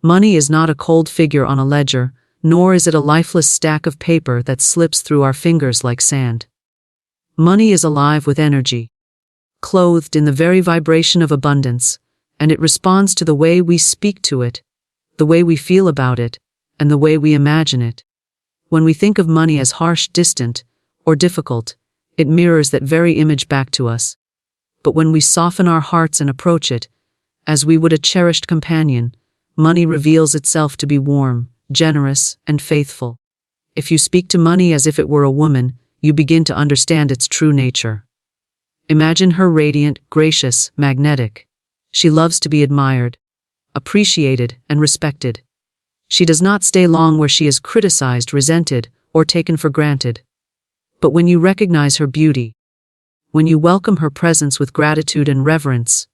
Money is not a cold figure on a ledger, nor is it a lifeless stack of paper that slips through our fingers like sand. Money is alive with energy, clothed in the very vibration of abundance, and it responds to the way we speak to it, the way we feel about it, and the way we imagine it. When we think of money as harsh, distant, or difficult, it mirrors that very image back to us. But when we soften our hearts and approach it, as we would a cherished companion, money reveals itself to be warm, generous, and faithful. If you speak to money as if it were a woman, you begin to understand its true nature. Imagine her radiant, gracious, magnetic. She loves to be admired, appreciated, and respected. She does not stay long where she is criticized, resented, or taken for granted. But when you recognize her beauty, when you welcome her presence with gratitude and reverence,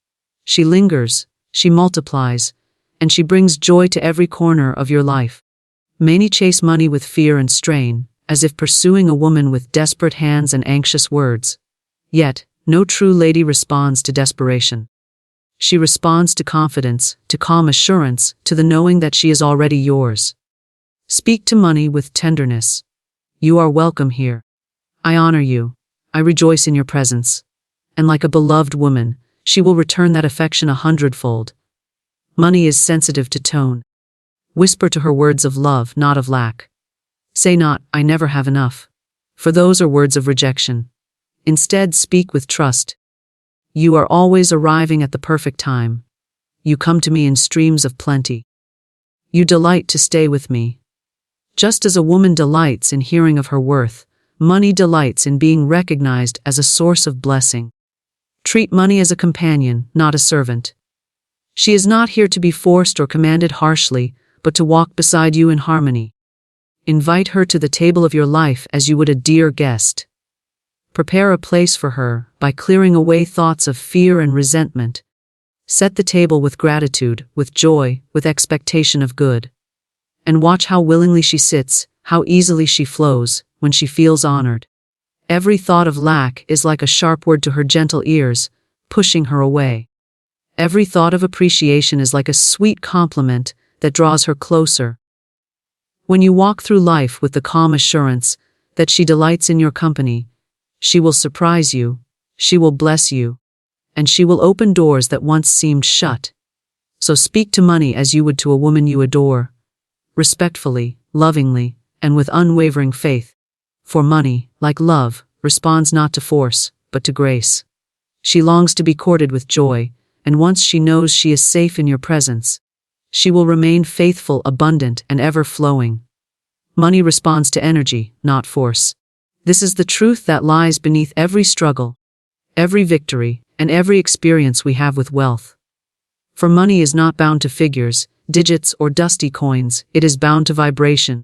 she lingers, she multiplies, and she brings joy to every corner of your life. Many chase money with fear and strain, as if pursuing a woman with desperate hands and anxious words. Yet, no true lady responds to desperation. She responds to confidence, to calm assurance, to the knowing that she is already yours. Speak to money with tenderness. You are welcome here. I honor you. I rejoice in your presence. And like a beloved woman, she will return that affection 100-fold. Money is sensitive to tone. Whisper to her words of love, not of lack. Say not, I never have enough, for those are words of rejection. Instead, speak with trust. You are always arriving at the perfect time. You come to me in streams of plenty. You delight to stay with me. Just as a woman delights in hearing of her worth, money delights in being recognized as a source of blessing. Treat money as a companion, not a servant. She is not here to be forced or commanded harshly, but to walk beside you in harmony. Invite her to the table of your life as you would a dear guest. Prepare a place for her by clearing away thoughts of fear and resentment. Set the table with gratitude, with joy, with expectation of good. And watch how willingly she sits, how easily she flows, when she feels honored. Every thought of lack is like a sharp word to her gentle ears, pushing her away. Every thought of appreciation is like a sweet compliment that draws her closer. When you walk through life with the calm assurance that she delights in your company, she will surprise you, she will bless you, and she will open doors that once seemed shut. So speak to money as you would to a woman you adore, respectfully, lovingly, and with unwavering faith. For money, like love, responds not to force, but to grace. She longs to be courted with joy, and once she knows she is safe in your presence, she will remain faithful, abundant, and ever-flowing. Money responds to energy, not force. This is the truth that lies beneath every struggle, every victory, and every experience we have with wealth. For money is not bound to figures, digits, or dusty coins, it is bound to vibration.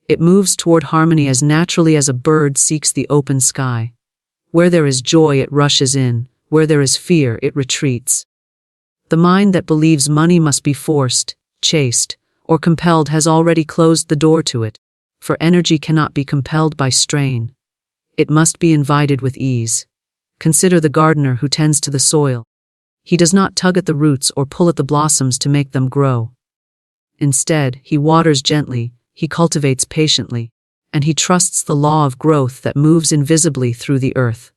It moves toward harmony as naturally as a bird seeks the open sky. Where there is joy, it rushes in. Where there is fear, it retreats. The mind that believes money must be forced, chased, or compelled has already closed the door to it, for energy cannot be compelled by strain. It must be invited with ease. Consider the gardener who tends to the soil. He does not tug at the roots or pull at the blossoms to make them grow. Instead, he waters gently, he cultivates patiently, and he trusts the law of growth that moves invisibly through the earth.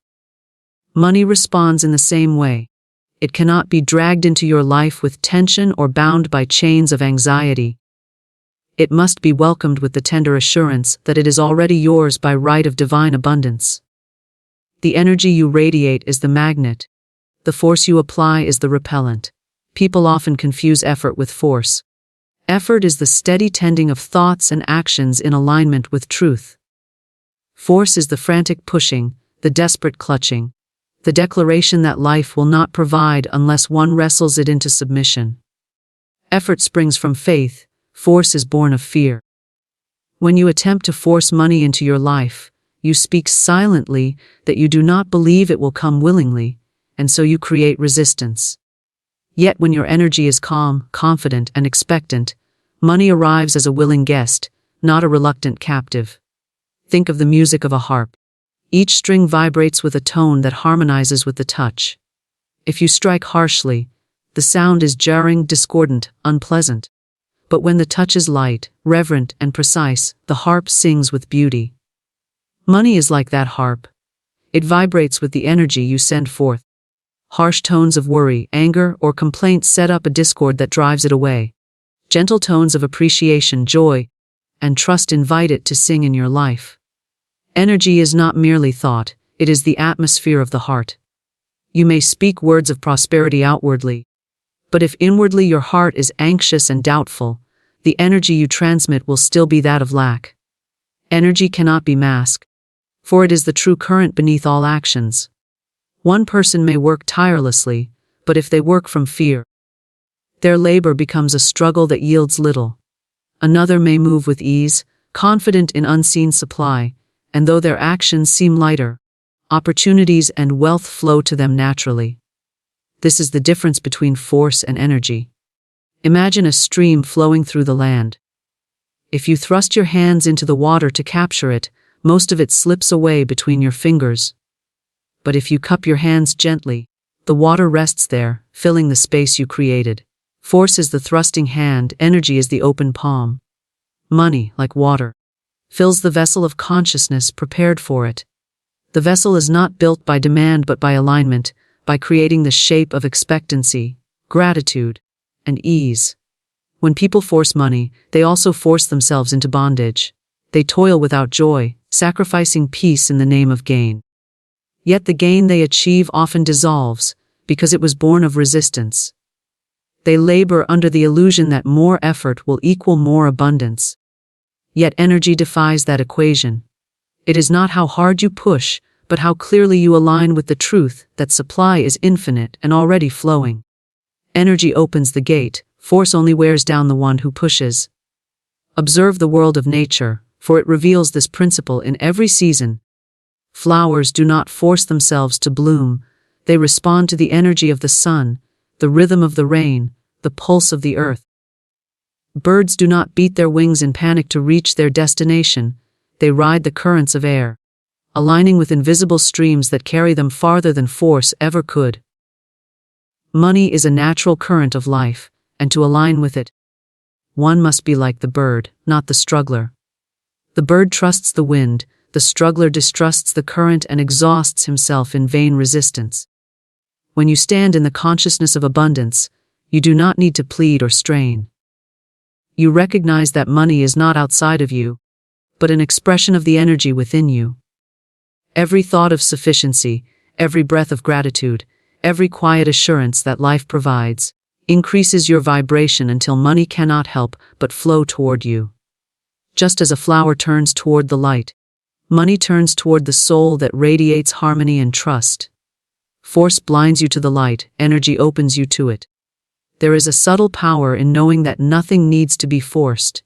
Money responds in the same way. It cannot be dragged into your life with tension or bound by chains of anxiety. It must be welcomed with the tender assurance that it is already yours by right of divine abundance. The energy you radiate is the magnet. The force you apply is the repellent. People often confuse effort with force. Effort is the steady tending of thoughts and actions in alignment with truth. Force is the frantic pushing, the desperate clutching, the declaration that life will not provide unless one wrestles it into submission. Effort springs from faith, force is born of fear. When you attempt to force money into your life, you speak silently that you do not believe it will come willingly, and so you create resistance. Yet when your energy is calm, confident, and expectant, money arrives as a willing guest, not a reluctant captive. Think of the music of a harp. Each string vibrates with a tone that harmonizes with the touch. If you strike harshly, the sound is jarring, discordant, unpleasant. But when the touch is light, reverent, and precise, the harp sings with beauty. Money is like that harp. It vibrates with the energy you send forth. Harsh tones of worry, anger, or complaint set up a discord that drives it away. Gentle tones of appreciation, joy, and trust invite it to sing in your life. Energy is not merely thought, it is the atmosphere of the heart. You may speak words of prosperity outwardly, but if inwardly your heart is anxious and doubtful, the energy you transmit will still be that of lack. Energy cannot be masked, for it is the true current beneath all actions. One person may work tirelessly, but if they work from fear, their labor becomes a struggle that yields little. Another may move with ease, confident in unseen supply, and though their actions seem lighter, opportunities and wealth flow to them naturally. This is the difference between force and energy. Imagine a stream flowing through the land. If you thrust your hands into the water to capture it, most of it slips away between your fingers. But if you cup your hands gently, the water rests there, filling the space you created. Force is the thrusting hand, energy is the open palm. Money, like water, fills the vessel of consciousness prepared for it. The vessel is not built by demand but by alignment, by creating the shape of expectancy, gratitude, and ease. When people force money, they also force themselves into bondage. They toil without joy, sacrificing peace in the name of gain. Yet the gain they achieve often dissolves, because it was born of resistance. They labor under the illusion that more effort will equal more abundance. Yet energy defies that equation. It is not how hard you push, but how clearly you align with the truth that supply is infinite and already flowing. Energy opens the gate, force only wears down the one who pushes. Observe the world of nature, for it reveals this principle in every season. Flowers do not force themselves to bloom, they respond to the energy of the sun, the rhythm of the rain, the pulse of the earth. Birds do not beat their wings in panic to reach their destination, they ride the currents of air, aligning with invisible streams that carry them farther than force ever could. Money is a natural current of life, and to align with it, one must be like the bird, not the struggler. The bird trusts the wind, the struggler distrusts the current and exhausts himself in vain resistance. When you stand in the consciousness of abundance, you do not need to plead or strain. You recognize that money is not outside of you, but an expression of the energy within you. Every thought of sufficiency, every breath of gratitude, every quiet assurance that life provides, increases your vibration until money cannot help but flow toward you. Just as a flower turns toward the light, money turns toward the soul that radiates harmony and trust. Force blinds you to the light, energy opens you to it. There is a subtle power in knowing that nothing needs to be forced.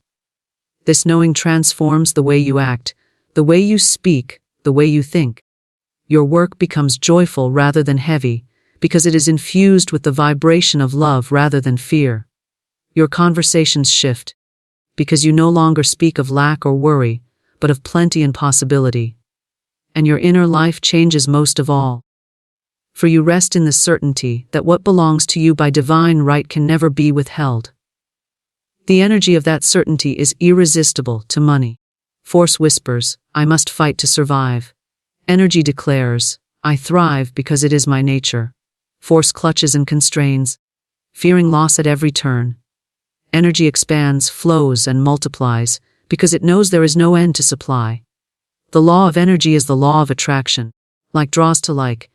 This knowing transforms the way you act, the way you speak, the way you think. Your work becomes joyful rather than heavy, because it is infused with the vibration of love rather than fear. Your conversations shift, because you no longer speak of lack or worry, but of plenty and possibility. And your inner life changes most of all. For you rest in the certainty that what belongs to you by divine right can never be withheld. The energy of that certainty is irresistible to money. Force whispers, I must fight to survive. Energy declares, I thrive because it is my nature. Force clutches and constrains, fearing loss at every turn. Energy expands, flows, and multiplies, because it knows there is no end to supply. The law of energy is the law of attraction. Like draws to like.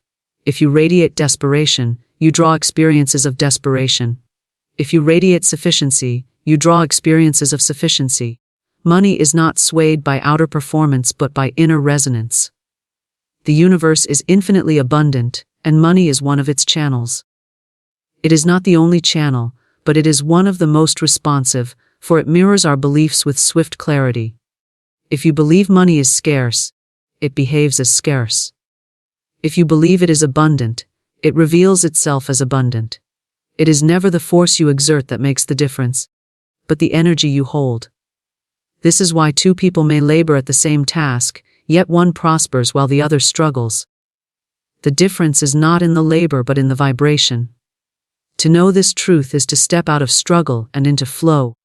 If you radiate desperation, you draw experiences of desperation. If you radiate sufficiency, you draw experiences of sufficiency. Money is not swayed by outer performance but by inner resonance. The universe is infinitely abundant, and money is one of its channels. It is not the only channel, but it is one of the most responsive, for it mirrors our beliefs with swift clarity. If you believe money is scarce, it behaves as scarce. If you believe it is abundant, it reveals itself as abundant. It is never the force you exert that makes the difference, but the energy you hold. This is why two people may labor at the same task, yet one prospers while the other struggles. The difference is not in the labor but in the vibration. To know this truth is to step out of struggle and into flow.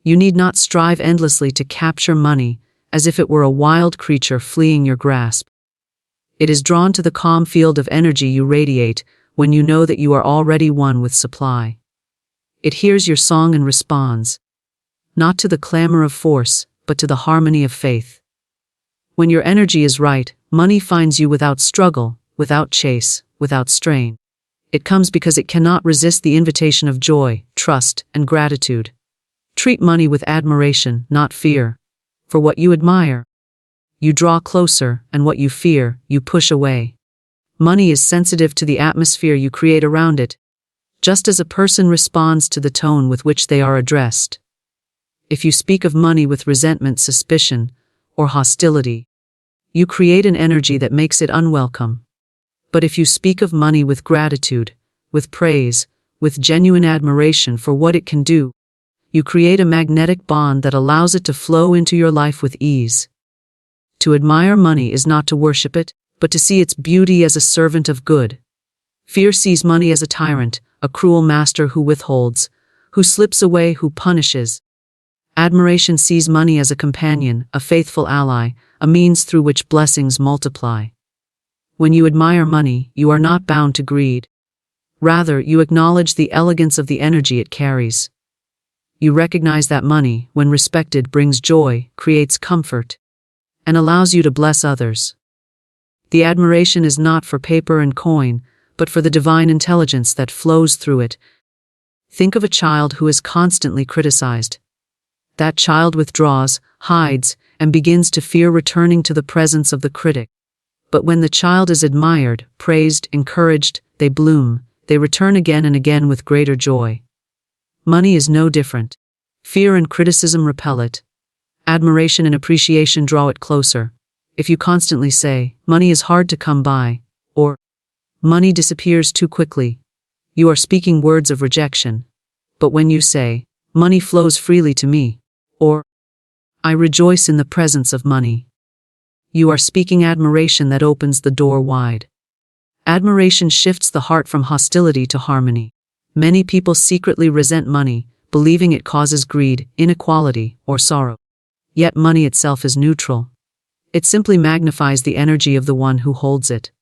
You need not strive endlessly to capture money as if it were a wild creature fleeing your grasp. It is drawn to the calm field of energy you radiate when you know that you are already one with supply. It hears your song and responds, not to the clamor of force, but to the harmony of faith. When your energy is right, money finds you without struggle, without chase, without strain. It comes because it cannot resist the invitation of joy, trust, and gratitude. Treat money with admiration, not fear. For what you admire, you draw closer, and what you fear, you push away. Money is sensitive to the atmosphere you create around it, just as a person responds to the tone with which they are addressed. If you speak of money with resentment, suspicion, or hostility, you create an energy that makes it unwelcome. But if you speak of money with gratitude, with praise, with genuine admiration for what it can do, you create a magnetic bond that allows it to flow into your life with ease. To admire money is not to worship it, but to see its beauty as a servant of good. Fear sees money as a tyrant, a cruel master who withholds, who slips away, who punishes. Admiration sees money as a companion, a faithful ally, a means through which blessings multiply. When you admire money, you are not bound to greed. Rather, you acknowledge the elegance of the energy it carries. You recognize that money, when respected, brings joy, creates comfort, and allows you to bless others. The admiration is not for paper and coin, but for the divine intelligence that flows through it. Think of a child who is constantly criticized. That child withdraws, hides, and begins to fear returning to the presence of the critic. But when the child is admired, praised, encouraged, they bloom, they return again and again with greater joy. Money is no different. Fear and criticism repel it. Admiration and appreciation draw it closer. If you constantly say, money is hard to come by, or money disappears too quickly, you are speaking words of rejection. But when you say, money flows freely to me, or I rejoice in the presence of money, you are speaking admiration that opens the door wide. Admiration shifts the heart from hostility to harmony. Many people secretly resent money, believing it causes greed, inequality, or sorrow. Yet money itself is neutral. It simply magnifies the energy of the one who holds it.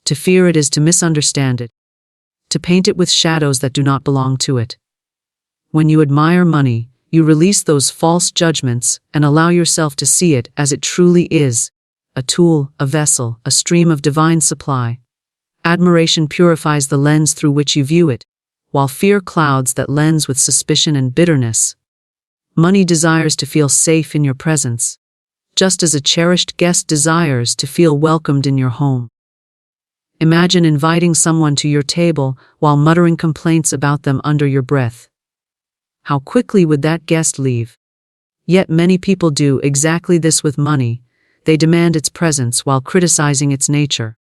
To fear it is to misunderstand it, to paint it with shadows that do not belong to it. When you admire money, you release those false judgments and allow yourself to see it as it truly is, a tool, a vessel, a stream of divine supply. Admiration purifies the lens through which you view it, while fear clouds that lens with suspicion and bitterness. Money desires to feel safe in your presence, just as a cherished guest desires to feel welcomed in your home. Imagine inviting someone to your table while muttering complaints about them under your breath. How quickly would that guest leave? Yet many people do exactly this with money. They demand its presence while criticizing its nature.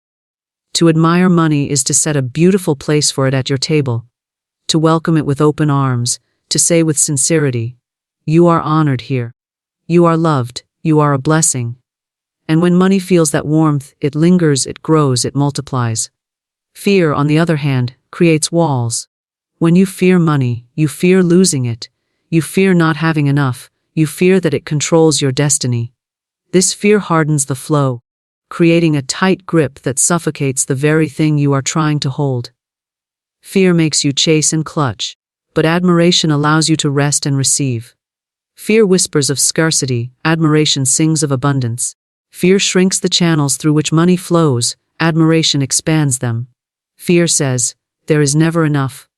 To admire money is to set a beautiful place for it at your table, to welcome it with open arms, to say with sincerity, you are honored here. You are loved, you are a blessing. And when money feels that warmth, it lingers, it grows, it multiplies. Fear, on the other hand, creates walls. When you fear money, you fear losing it. You fear not having enough. You fear that it controls your destiny. This fear hardens the flow, creating a tight grip that suffocates the very thing you are trying to hold. Fear makes you chase and clutch, but admiration allows you to rest and receive. Fear whispers of scarcity, admiration sings of abundance. Fear shrinks the channels through which money flows, admiration expands them. Fear says, there is never enough.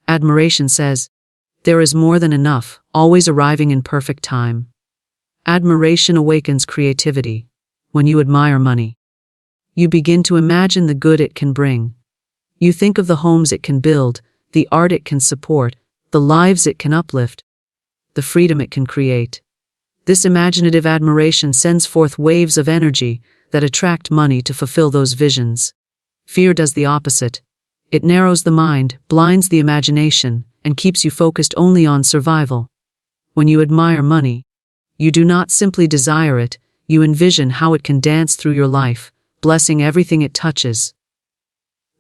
Admiration says, there is more than enough, always arriving in perfect time. Admiration awakens creativity. When you admire money, you begin to imagine the good it can bring. You think of the homes it can build, the art it can support, the lives it can uplift, the freedom it can create. This imaginative admiration sends forth waves of energy that attract money to fulfill those visions. Fear does the opposite. It narrows the mind, blinds the imagination, and keeps you focused only on survival. When you admire money, you do not simply desire it, you envision how it can dance through your life, blessing everything it touches.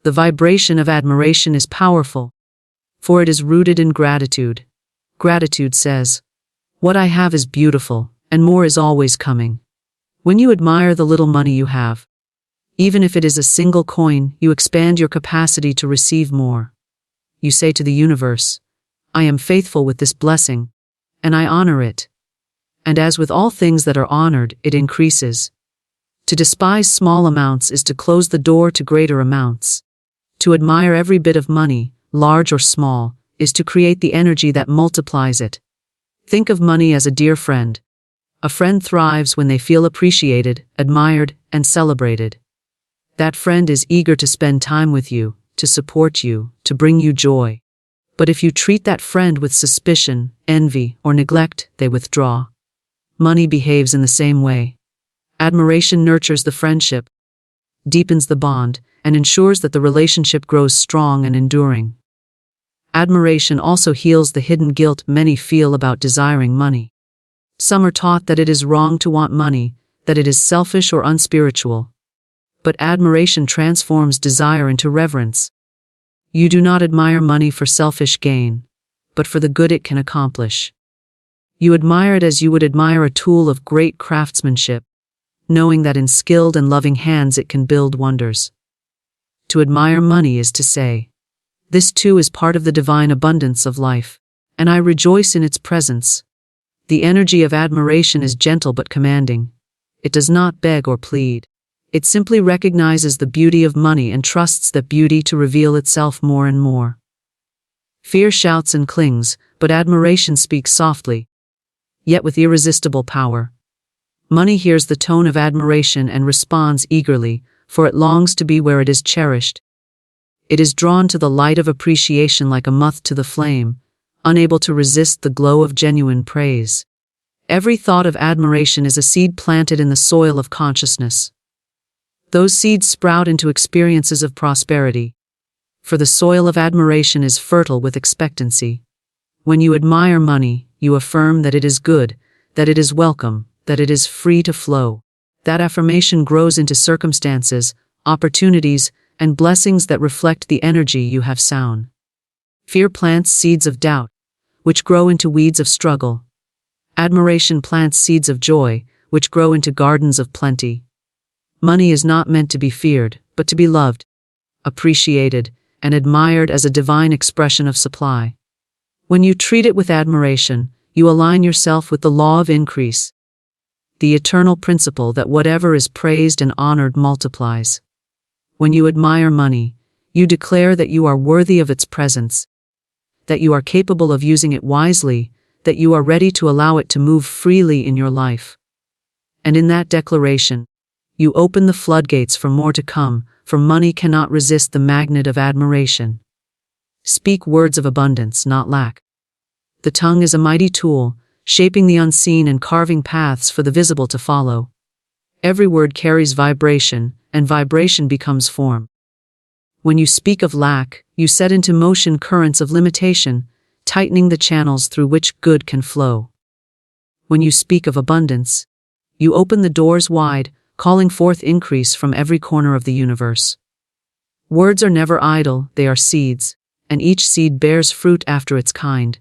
The vibration of admiration is powerful, for it is rooted in gratitude. Gratitude says, What I have is beautiful, and more is always coming. When you admire the little money you have, even if it is a single coin, you expand your capacity to receive more. You say to the universe, I am faithful with this blessing, and I honor it. And as with all things that are honored, it increases. To despise small amounts is to close the door to greater amounts. To admire every bit of money, large or small, is to create the energy that multiplies it. Think of money as a dear friend. A friend thrives when they feel appreciated, admired, and celebrated. That friend is eager to spend time with you, to support you, to bring you joy. But if you treat that friend with suspicion, envy, or neglect, they withdraw. Money behaves in the same way. Admiration nurtures the friendship, deepens the bond, and ensures that the relationship grows strong and enduring. Admiration also heals the hidden guilt many feel about desiring money. Some are taught that it is wrong to want money, that it is selfish or unspiritual. But admiration transforms desire into reverence. You do not admire money for selfish gain, but for the good it can accomplish. You admire it as you would admire a tool of great craftsmanship, knowing that in skilled and loving hands it can build wonders. To admire money is to say, this too is part of the divine abundance of life, and I rejoice in its presence. The energy of admiration is gentle but commanding. It does not beg or plead. It simply recognizes the beauty of money and trusts that beauty to reveal itself more and more. Fear shouts and clings, but admiration speaks softly, yet with irresistible power. Money hears the tone of admiration and responds eagerly, for it longs to be where it is cherished. It is drawn to the light of appreciation like a moth to the flame, unable to resist the glow of genuine praise. Every thought of admiration is a seed planted in the soil of consciousness. Those seeds sprout into experiences of prosperity, for the soil of admiration is fertile with expectancy. When you admire money, you affirm that it is good, that it is welcome, that it is free to flow. That affirmation grows into circumstances, opportunities, and blessings that reflect the energy you have sown. Fear plants seeds of doubt, which grow into weeds of struggle. Admiration plants seeds of joy, which grow into gardens of plenty. Money is not meant to be feared, but to be loved, appreciated, and admired as a divine expression of supply. When you treat it with admiration, you align yourself with the law of increase, the eternal principle that whatever is praised and honored multiplies. When you admire money, you declare that you are worthy of its presence, that you are capable of using it wisely, that you are ready to allow it to move freely in your life. And in that declaration, you open the floodgates for more to come, for money cannot resist the magnet of admiration. Speak words of abundance, not lack. The tongue is a mighty tool, shaping the unseen and carving paths for the visible to follow. Every word carries vibration, and vibration becomes form. When you speak of lack, you set into motion currents of limitation, tightening the channels through which good can flow. When you speak of abundance, you open the doors wide, calling forth increase from every corner of the universe. Words are never idle, they are seeds, and each seed bears fruit after its kind.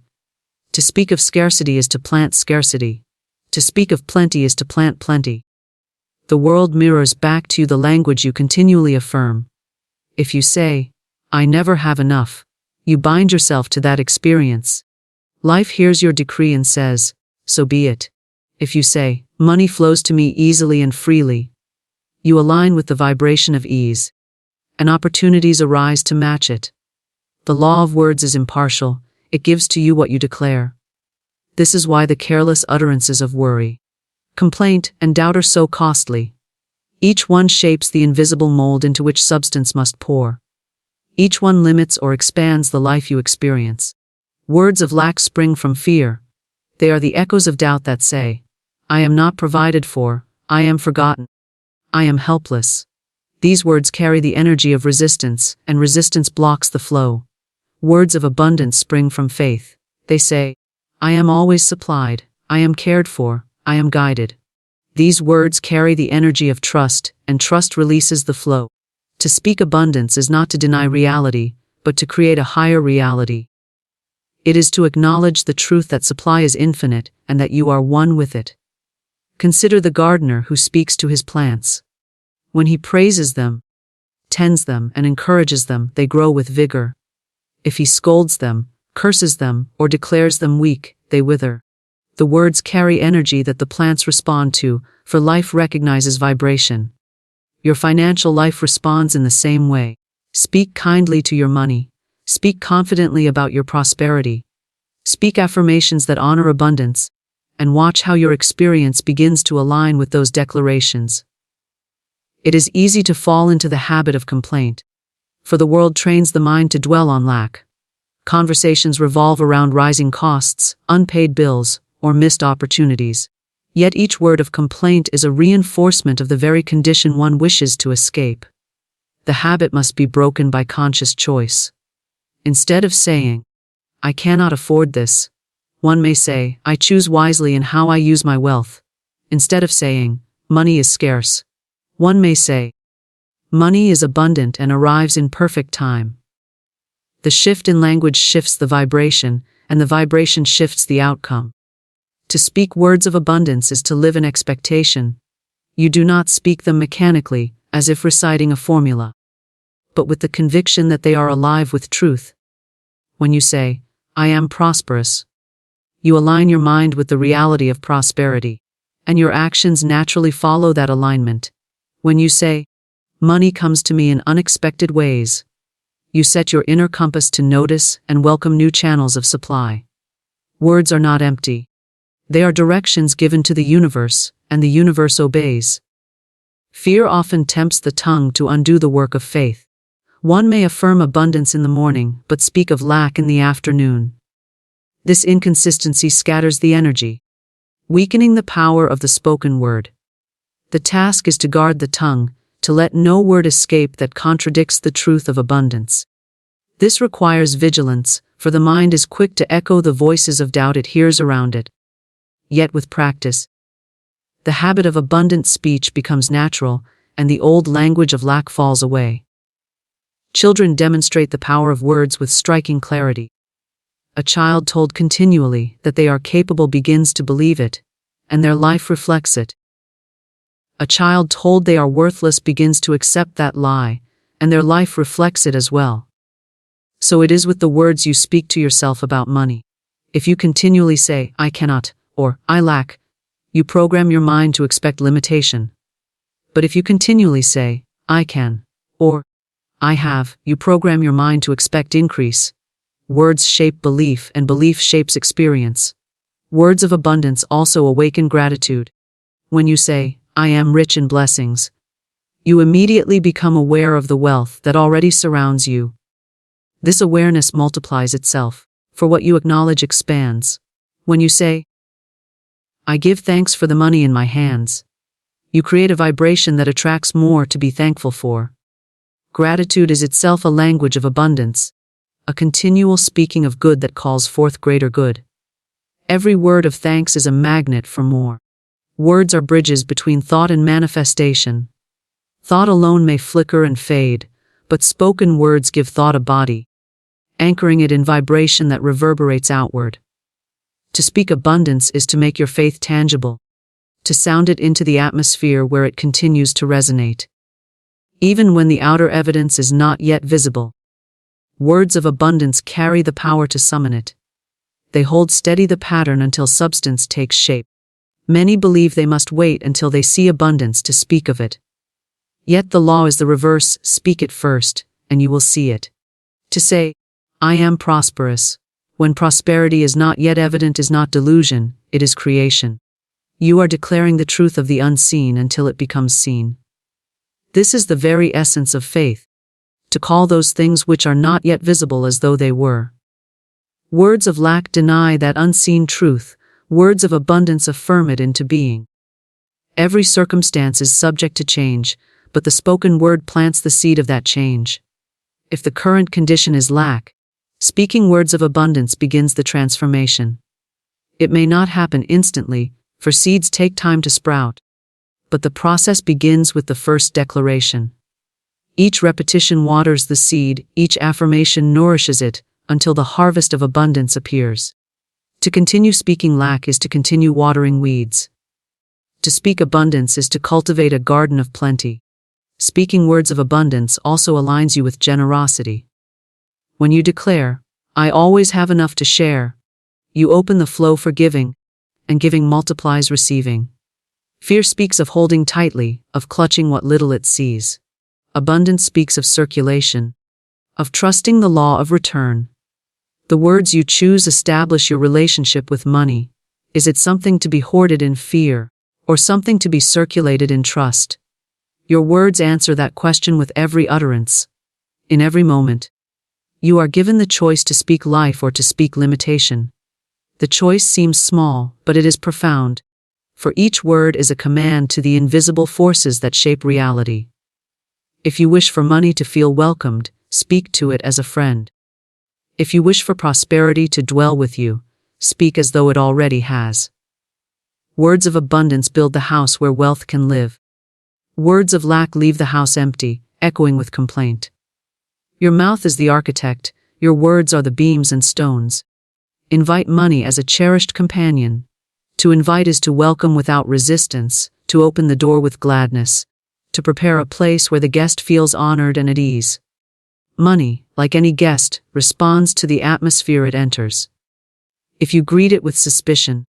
To speak of scarcity is to plant scarcity. To speak of plenty is to plant plenty. The world mirrors back to you the language you continually affirm. If you say, I never have enough, you bind yourself to that experience. Life hears your decree and says, so be it. If you say, money flows to me easily and freely, you align with the vibration of ease, and opportunities arise to match it. The law of words is impartial, it gives to you what you declare. This is why the careless utterances of worry, complaint, and doubt are so costly. Each one shapes the invisible mold into which substance must pour. Each one limits or expands the life you experience. Words of lack spring from fear. They are the echoes of doubt that say, I am not provided for, I am forgotten, I am helpless. These words carry the energy of resistance, and resistance blocks the flow. Words of abundance spring from faith. They say, I am always supplied, I am cared for, I am guided. These words carry the energy of trust, and trust releases the flow. To speak abundance is not to deny reality, but to create a higher reality. It is to acknowledge the truth that supply is infinite and that you are one with it. Consider the gardener who speaks to his plants. When he praises them, tends them, and encourages them, they grow with vigor. If he scolds them, curses them, or declares them weak, they wither. The words carry energy that the plants respond to, for life recognizes vibration. Your financial life responds in the same way. Speak kindly to your money. Speak confidently about your prosperity. Speak affirmations that honor abundance, and watch how your experience begins to align with those declarations. It is easy to fall into the habit of complaint, for the world trains the mind to dwell on lack. Conversations revolve around rising costs, unpaid bills, or missed opportunities. Yet each word of complaint is a reinforcement of the very condition one wishes to escape. The habit must be broken by conscious choice. Instead of saying, "I cannot afford this," one may say, "I choose wisely in how I use my wealth." Instead of saying, "Money is scarce," one may say, "Money is abundant and arrives in perfect time." The shift in language shifts the vibration, and the vibration shifts the outcome. To speak words of abundance is to live in expectation. You do not speak them mechanically, as if reciting a formula, but with the conviction that they are alive with truth. When you say, "I am prosperous," you align your mind with the reality of prosperity, and your actions naturally follow that alignment. When you say, "Money comes to me in unexpected ways," you set your inner compass to notice and welcome new channels of supply. Words are not empty. They are directions given to the universe, and the universe obeys. Fear often tempts the tongue to undo the work of faith. One may affirm abundance in the morning, but speak of lack in the afternoon. This inconsistency scatters the energy, weakening the power of the spoken word. The task is to guard the tongue, to let no word escape that contradicts the truth of abundance. This requires vigilance, for the mind is quick to echo the voices of doubt it hears around it. Yet with practice, the habit of abundant speech becomes natural, and the old language of lack falls away. Children demonstrate the power of words with striking clarity. A child told continually that they are capable begins to believe it, and their life reflects it. A child told they are worthless begins to accept that lie, and their life reflects it as well. So it is with the words you speak to yourself about money. If you continually say, "I cannot," or "I lack," you program your mind to expect limitation. But if you continually say, "I can," or "I have," you program your mind to expect increase. Words shape belief, and belief shapes experience. Words of abundance also awaken gratitude. When you say, "I am rich in blessings," you immediately become aware of the wealth that already surrounds you. This awareness multiplies itself, for what you acknowledge expands. When you say, "I give thanks for the money in my hands," you create a vibration that attracts more to be thankful for. Gratitude is itself a language of abundance, a continual speaking of good that calls forth greater good. Every word of thanks is a magnet for more. Words are bridges between thought and manifestation. Thought alone may flicker and fade, but spoken words give thought a body, anchoring it in vibration that reverberates outward. To speak abundance is to make your faith tangible, to sound it into the atmosphere where it continues to resonate. Even when the outer evidence is not yet visible, words of abundance carry the power to summon it. They hold steady the pattern until substance takes shape. Many believe they must wait until they see abundance to speak of it. Yet the law is the reverse: speak it first, and you will see it. To say, "I am prosperous," when prosperity is not yet evident is not delusion, it is creation. You are declaring the truth of the unseen until it becomes seen. This is the very essence of faith, to call those things which are not yet visible as though they were. Words of lack deny that unseen truth, words of abundance affirm it into being. Every circumstance is subject to change, but the spoken word plants the seed of that change. If the current condition is lack, speaking words of abundance begins the transformation. It may not happen instantly, for seeds take time to sprout, but the process begins with the first declaration. Each repetition waters the seed, each affirmation nourishes it, until the harvest of abundance appears. To continue speaking lack is to continue watering weeds. To speak abundance is to cultivate a garden of plenty. Speaking words of abundance also aligns you with generosity. When you declare, "I always have enough to share," you open the flow for giving, and giving multiplies receiving. Fear speaks of holding tightly, of clutching what little it sees. Abundance speaks of circulation, of trusting the law of return. The words you choose establish your relationship with money. Is it something to be hoarded in fear, or something to be circulated in trust? Your words answer that question with every utterance. In every moment, you are given the choice to speak life or to speak limitation. The choice seems small, but it is profound, for each word is a command to the invisible forces that shape reality. If you wish for money to feel welcomed, speak to it as a friend. If you wish for prosperity to dwell with you, speak as though it already has. Words of abundance build the house where wealth can live. Words of lack leave the house empty, echoing with complaint. Your mouth is the architect, your words are the beams and stones. Invite money as a cherished companion. To invite is to welcome without resistance, to open the door with gladness, to prepare a place where the guest feels honored and at ease. Money, like any guest, responds to the atmosphere it enters. If you greet it with suspicion,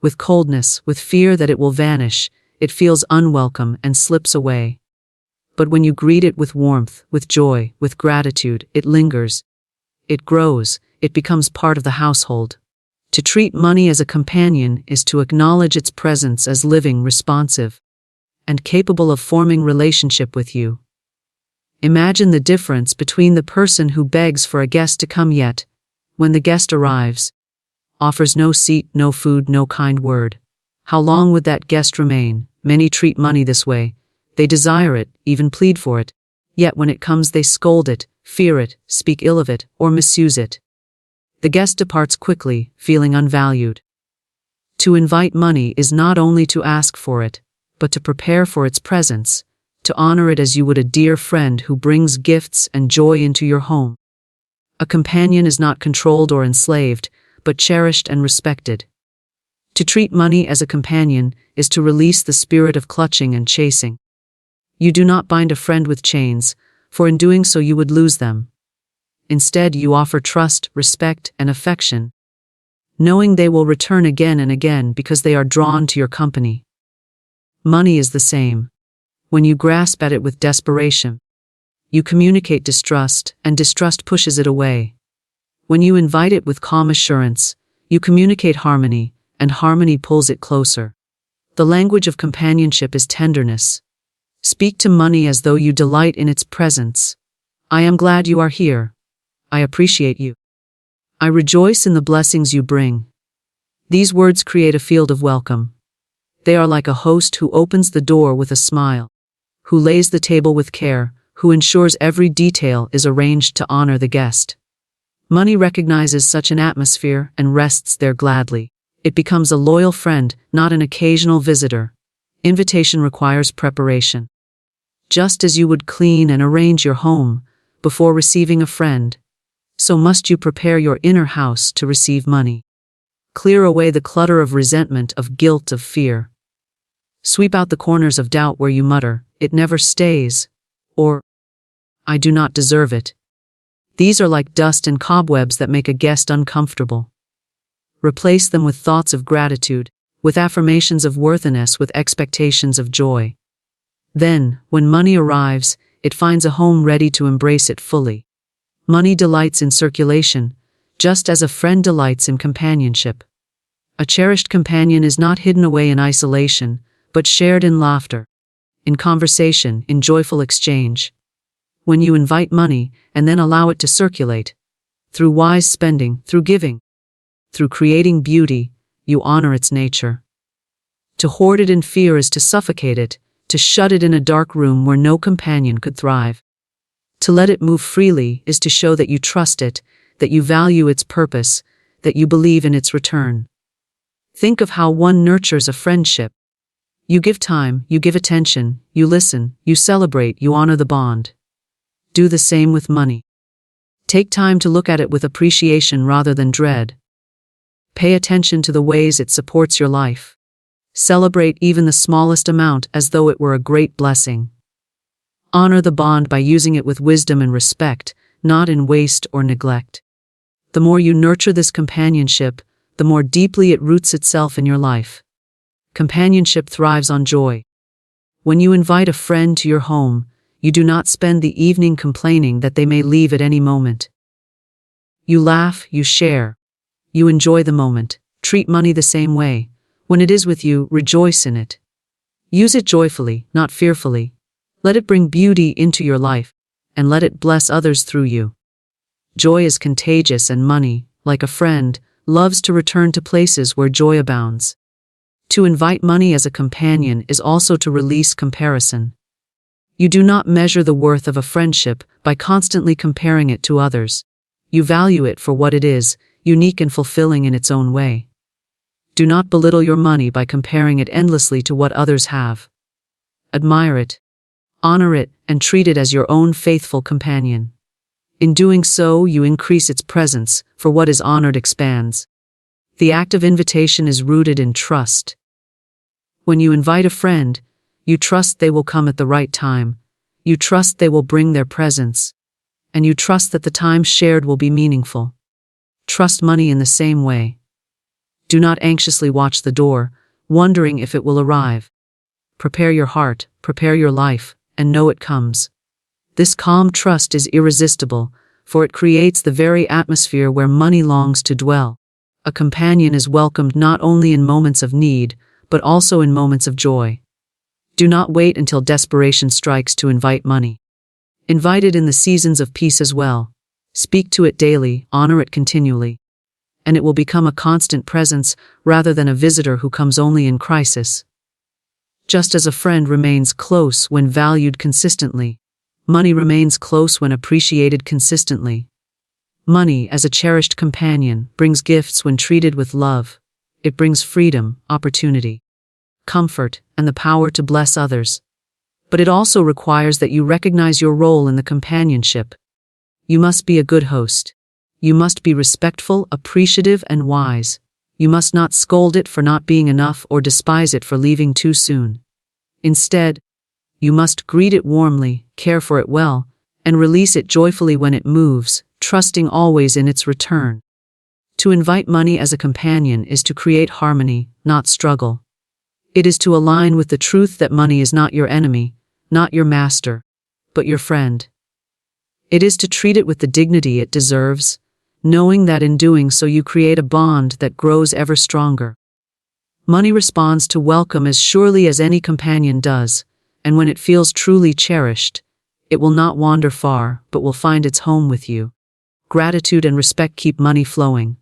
with coldness, with fear that it will vanish, it feels unwelcome and slips away. But when you greet it with warmth, with joy, with gratitude, it lingers. It grows, it becomes part of the household. To treat money as a companion is to acknowledge its presence as living, responsive, and capable of forming relationship with you. Imagine the difference between the person who begs for a guest to come yet, when the guest arrives, offers no seat, no food, no kind word. How long would that guest remain? Many treat money this way. They desire it, even plead for it. Yet when it comes they scold it, fear it, speak ill of it, or misuse it. The guest departs quickly, feeling unvalued. To invite money is not only to ask for it, but to prepare for its presence, to honor it as you would a dear friend who brings gifts and joy into your home. A companion is not controlled or enslaved, but cherished and respected. To treat money as a companion is to release the spirit of clutching and chasing. You do not bind a friend with chains, for in doing so you would lose them. Instead, you offer trust, respect, and affection, knowing they will return again and again because they are drawn to your company. Money is the same. When you grasp at it with desperation, you communicate distrust, and distrust pushes it away. When you invite it with calm assurance, you communicate harmony, and harmony pulls it closer. The language of companionship is tenderness. Speak to money as though you delight in its presence. I am glad you are here. I appreciate you. I rejoice in the blessings you bring. These words create a field of welcome. They are like a host who opens the door with a smile, who lays the table with care, who ensures every detail is arranged to honor the guest. Money recognizes such an atmosphere and rests there gladly. It becomes a loyal friend, not an occasional visitor. Invitation requires preparation. Just as you would clean and arrange your home before receiving a friend, so must you prepare your inner house to receive money. Clear away the clutter of resentment, of guilt, of fear. Sweep out the corners of doubt where you mutter, "It never stays," or "I do not deserve it." These are like dust and cobwebs that make a guest uncomfortable. Replace them with thoughts of gratitude, with affirmations of worthiness, with expectations of joy. Then, when money arrives, it finds a home ready to embrace it fully. Money delights in circulation, just as a friend delights in companionship. A cherished companion is not hidden away in isolation, but shared in laughter, in conversation, in joyful exchange. When you invite money and then allow it to circulate, through wise spending, through giving, through creating beauty, you honor its nature. To hoard it in fear is to suffocate it, to shut it in a dark room where no companion could thrive. To let it move freely is to show that you trust it, that you value its purpose, that you believe in its return. Think of how one nurtures a friendship. You give time, you give attention, you listen, you celebrate, you honor the bond. Do the same with money. Take time to look at it with appreciation rather than dread. Pay attention to the ways it supports your life. Celebrate even the smallest amount as though it were a great blessing. Honor the bond by using it with wisdom and respect, not in waste or neglect. The more you nurture this companionship, the more deeply it roots itself in your life. Companionship thrives on joy. When you invite a friend to your home, you do not spend the evening complaining that they may leave at any moment. You laugh, you share. You enjoy the moment. Treat money the same way. When it is with you, rejoice in it. Use it joyfully, not fearfully. Let it bring beauty into your life, and let it bless others through you. Joy is contagious, and money, like a friend, loves to return to places where joy abounds. To invite money as a companion is also to release comparison. You do not measure the worth of a friendship by constantly comparing it to others. You value it for what it is, unique and fulfilling in its own way. Do not belittle your money by comparing it endlessly to what others have. Admire it, honor it, and treat it as your own faithful companion. In doing so, you increase its presence, for what is honored expands. The act of invitation is rooted in trust. When you invite a friend, you trust they will come at the right time. You trust they will bring their presence. And you trust that the time shared will be meaningful. Trust money in the same way. Do not anxiously watch the door, wondering if it will arrive. Prepare your heart, prepare your life, and know it comes. This calm trust is irresistible, for it creates the very atmosphere where money longs to dwell. A companion is welcomed not only in moments of need, but also in moments of joy. Do not wait until desperation strikes to invite money. Invite it in the seasons of peace as well. Speak to it daily, honor it continually. And it will become a constant presence rather than a visitor who comes only in crisis. Just as a friend remains close when valued consistently, money remains close when appreciated consistently. Money, as a cherished companion, brings gifts when treated with love. It brings freedom, opportunity, comfort, and the power to bless others. But it also requires that you recognize your role in the companionship. You must be a good host. You must be respectful, appreciative, and wise. You must not scold it for not being enough or despise it for leaving too soon. Instead, you must greet it warmly, care for it well, and release it joyfully when it moves, trusting always in its return. To invite money as a companion is to create harmony, not struggle. It is to align with the truth that money is not your enemy, not your master, but your friend. It is to treat it with the dignity it deserves, knowing that in doing so you create a bond that grows ever stronger. Money responds to welcome as surely as any companion does, and when it feels truly cherished, it will not wander far, but will find its home with you. Gratitude and respect keep money flowing.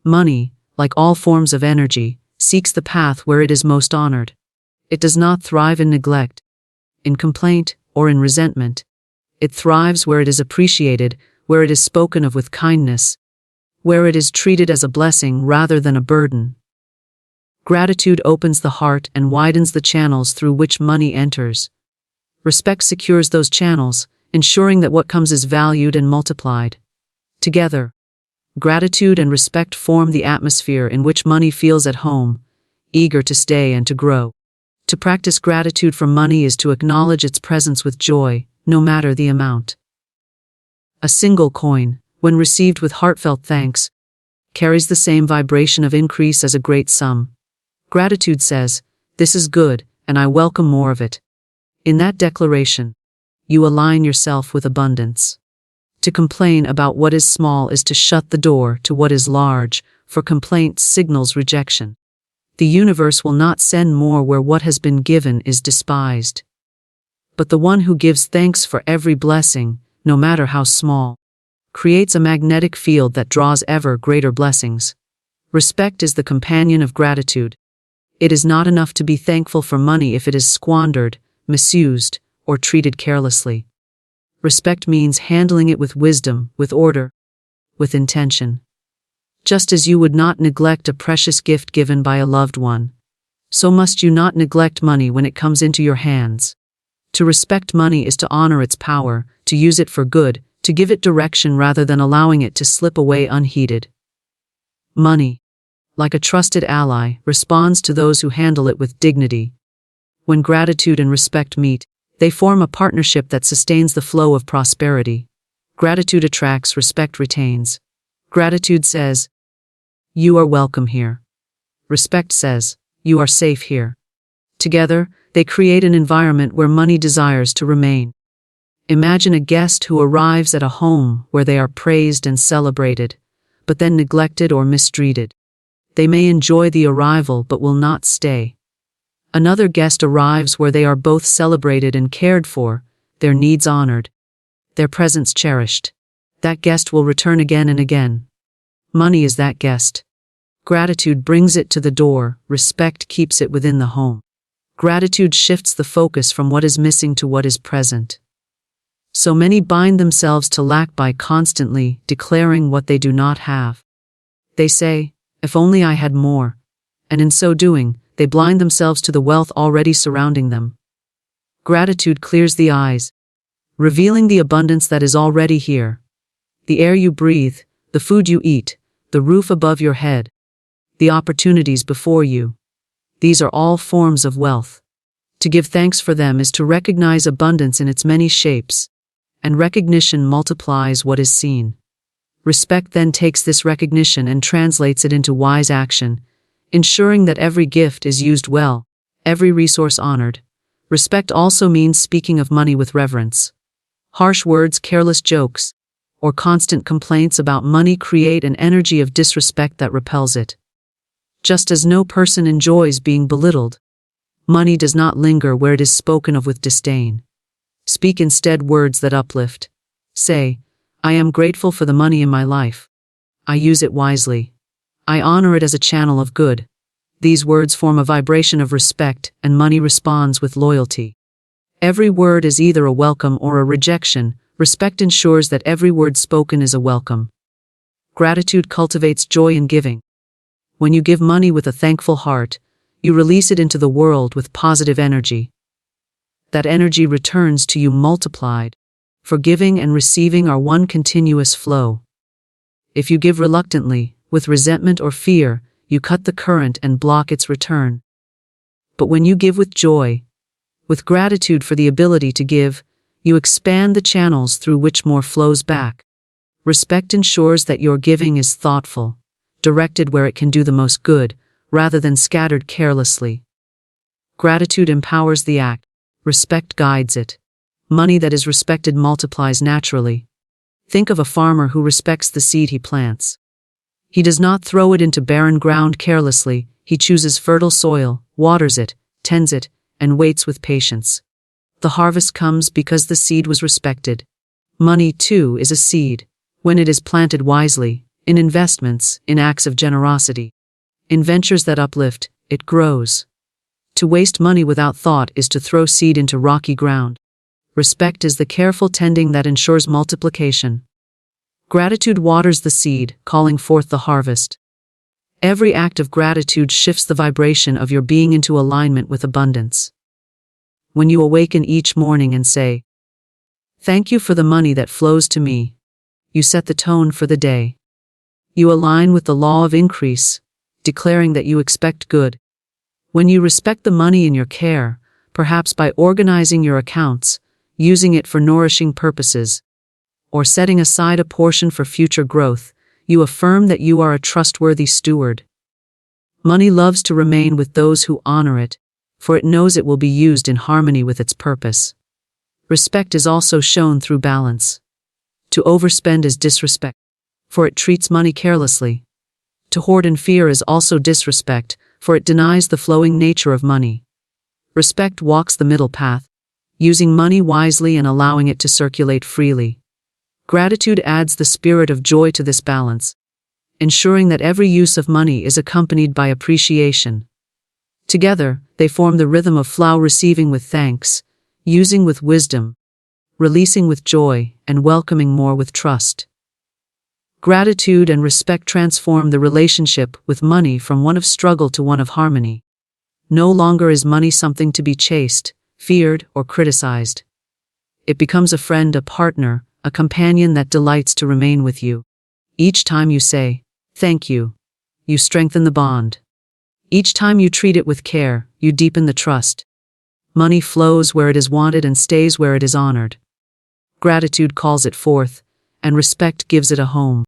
Money, like all forms of energy, seeks the path where it is most honored. It does not thrive in neglect, in complaint, or in resentment. It thrives where it is appreciated, where it is spoken of with kindness, where it is treated as a blessing rather than a burden. Gratitude opens the heart and widens the channels through which money enters. Respect secures those channels, ensuring that what comes is valued and multiplied. Together, gratitude and respect form the atmosphere in which money feels at home, eager to stay and to grow. To practice gratitude for money is to acknowledge its presence with joy, no matter the amount. A single coin, when received with heartfelt thanks, carries the same vibration of increase as a great sum. Gratitude says, "This is good, and I welcome more of it." In that declaration, you align yourself with abundance. To complain about what is small is to shut the door to what is large, for complaint signals rejection. The universe will not send more where what has been given is despised. But the one who gives thanks for every blessing, no matter how small, creates a magnetic field that draws ever greater blessings. Respect is the companion of gratitude. It is not enough to be thankful for money if it is squandered, misused, or treated carelessly. Respect means handling it with wisdom, with order, with intention. Just as you would not neglect a precious gift given by a loved one, so must you not neglect money when it comes into your hands. To respect money is to honor its power, to use it for good, to give it direction rather than allowing it to slip away unheeded. Money, like a trusted ally, responds to those who handle it with dignity. When gratitude and respect meet, they form a partnership that sustains the flow of prosperity. Gratitude attracts, respect retains. Gratitude says, "You are welcome here." Respect says, "You are safe here." Together, they create an environment where money desires to remain. Imagine a guest who arrives at a home where they are praised and celebrated, but then neglected or mistreated. They may enjoy the arrival but will not stay. Another guest arrives where they are both celebrated and cared for, their needs honored, their presence cherished. That guest will return again and again. Money is that guest. Gratitude brings it to the door, respect keeps it within the home. Gratitude shifts the focus from what is missing to what is present. So many bind themselves to lack by constantly declaring what they do not have. They say, "If only I had more," and in so doing, they blind themselves to the wealth already surrounding them. Gratitude clears the eyes, revealing the abundance that is already here. The air you breathe, the food you eat, the roof above your head, the opportunities before you. These are all forms of wealth. To give thanks for them is to recognize abundance in its many shapes, and recognition multiplies what is seen. Respect then takes this recognition and translates it into wise action, ensuring that every gift is used well, every resource honored. Respect also means speaking of money with reverence. Harsh words, careless jokes, or constant complaints about money create an energy of disrespect that repels it. Just as no person enjoys being belittled, money does not linger where it is spoken of with disdain. Speak instead words that uplift. Say, "I am grateful for the money in my life. I use it wisely. I honor it as a channel of good." These words form a vibration of respect, and money responds with loyalty. Every word is either a welcome or a rejection. Respect ensures that every word spoken is a welcome. Gratitude cultivates joy in giving. When you give money with a thankful heart, you release it into the world with positive energy. That energy returns to you multiplied. For giving and receiving are one continuous flow. If you give reluctantly, with resentment or fear, you cut the current and block its return. But when you give with joy, with gratitude for the ability to give, you expand the channels through which more flows back. Respect ensures that your giving is thoughtful, directed where it can do the most good, rather than scattered carelessly. Gratitude empowers the act. Respect guides it. Money that is respected multiplies naturally. Think of a farmer who respects the seed he plants. He does not throw it into barren ground carelessly. He chooses fertile soil, waters it, tends it, and waits with patience. The harvest comes because the seed was respected. Money, too, is a seed. When it is planted wisely, in investments, in acts of generosity, in ventures that uplift, it grows. To waste money without thought is to throw seed into rocky ground. Respect is the careful tending that ensures multiplication. Gratitude waters the seed, calling forth the harvest. Every act of gratitude shifts the vibration of your being into alignment with abundance. When you awaken each morning and say, "Thank you for the money that flows to me," you set the tone for the day. You align with the law of increase, declaring that you expect good. When you respect the money in your care, perhaps by organizing your accounts, using it for nourishing purposes, or setting aside a portion for future growth, you affirm that you are a trustworthy steward. Money loves to remain with those who honor it, for it knows it will be used in harmony with its purpose. Respect is also shown through balance. To overspend is disrespect, for it treats money carelessly. To hoard in fear is also disrespect, for it denies the flowing nature of money. Respect walks the middle path, using money wisely and allowing it to circulate freely. Gratitude adds the spirit of joy to this balance, ensuring that every use of money is accompanied by appreciation. Together, they form the rhythm of flow, receiving with thanks, using with wisdom, releasing with joy, and welcoming more with trust. Gratitude and respect transform the relationship with money from one of struggle to one of harmony. No longer is money something to be chased, feared, or criticized. It becomes a friend, a partner, a companion that delights to remain with you. Each time you say, "Thank you," you strengthen the bond. Each time you treat it with care, you deepen the trust. Money flows where it is wanted and stays where it is honored. Gratitude calls it forth, and respect gives it a home.